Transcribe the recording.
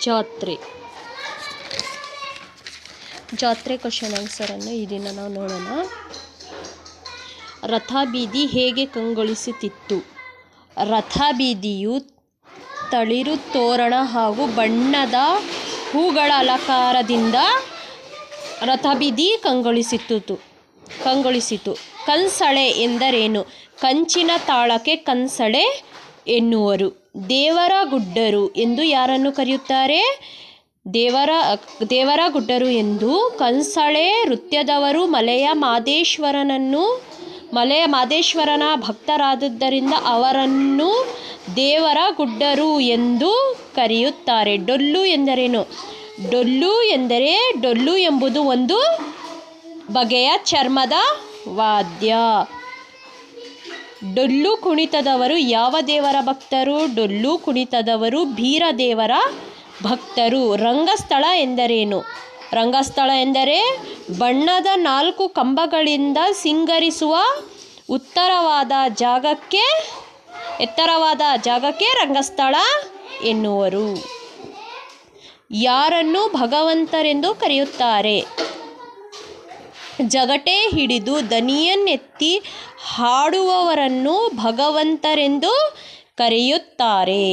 ಜಾತ್ರೆ. ಜಾತ್ರೆ ಕ್ವಶನ್ ಆನ್ಸರನ್ನು ಈ ದಿನ ನಾವು ನೋಡೋಣ. ರಥಬೀದಿ ಹೇಗೆ ಕಂಗೊಳಿಸುತ್ತಿತ್ತು? ರಥಬೀದಿಯು ತಳಿರು ತೋರಣ ಹಾಗೂ ಬಣ್ಣದ ಹೂಗಳ ಅಲಂಕಾರದಿಂದ ರಥಬೀದಿ ಕಂಗೊಳಿಸಿತು. ಕಂಸಳೆ ಎಂದರೇನು? ಕಂಚಿನ ತಾಳಕ್ಕೆ ಕಂಸಳೆ ಎನ್ನುವರು. ದೇವರ ಗುಡ್ಡರು ಎಂದು ಯಾರನ್ನು ಕರೆಯುತ್ತಾರೆ? ದೇವರ ಗುಡ್ಡರು ಎಂದು ಕಂಸಳೆ ನೃತ್ಯದವರು ಮಲೆಯ ಮಾದೇಶ್ವರನ ಭಕ್ತರಾದುದರಿಂದ ಅವರನ್ನು ದೇವರ ಗುಡ್ಡರು ಎಂದು ಕರೆಯುತ್ತಾರೆ. ಡೊಳ್ಳು ಎಂದರೇನು? ಡೊಳ್ಳು ಎಂಬುದು ಒಂದು ಬಗೆಯ ಚರ್ಮದ ವಾದ್ಯ. ಡೊಳ್ಳು ಕುಣಿತದವರು ಯಾವ ದೇವರ ಭಕ್ತರು? ಡೊಳ್ಳು ಕುಣಿತದವರು ಬೀರದೇವರ ಭಕ್ತರು. ರಂಗಸ್ಥಳ ಎಂದರೇನು? ರಂಗಸ್ಥಳ ಎಂದರೆ ಬಣ್ಣದ 4 ಕಂಬಗಳಿಂದ ಸಿಂಗರಿಸುವ ಎತ್ತರವಾದ ಜಾಗಕ್ಕೆ ರಂಗಸ್ಥಳ ಎನ್ನುವರು. ಯಾರನ್ನು ಭಗವಂತರೆಂದು ಕರೆಯುತ್ತಾರೆ? ಜಗಟೆ ಹಿಡಿದು ದನಿಯನ್ನೆತ್ತಿ ಹಾಡುವವರನ್ನು ಭಗವಂತರೆಂದು ಕರೆಯುತ್ತಾರೆ.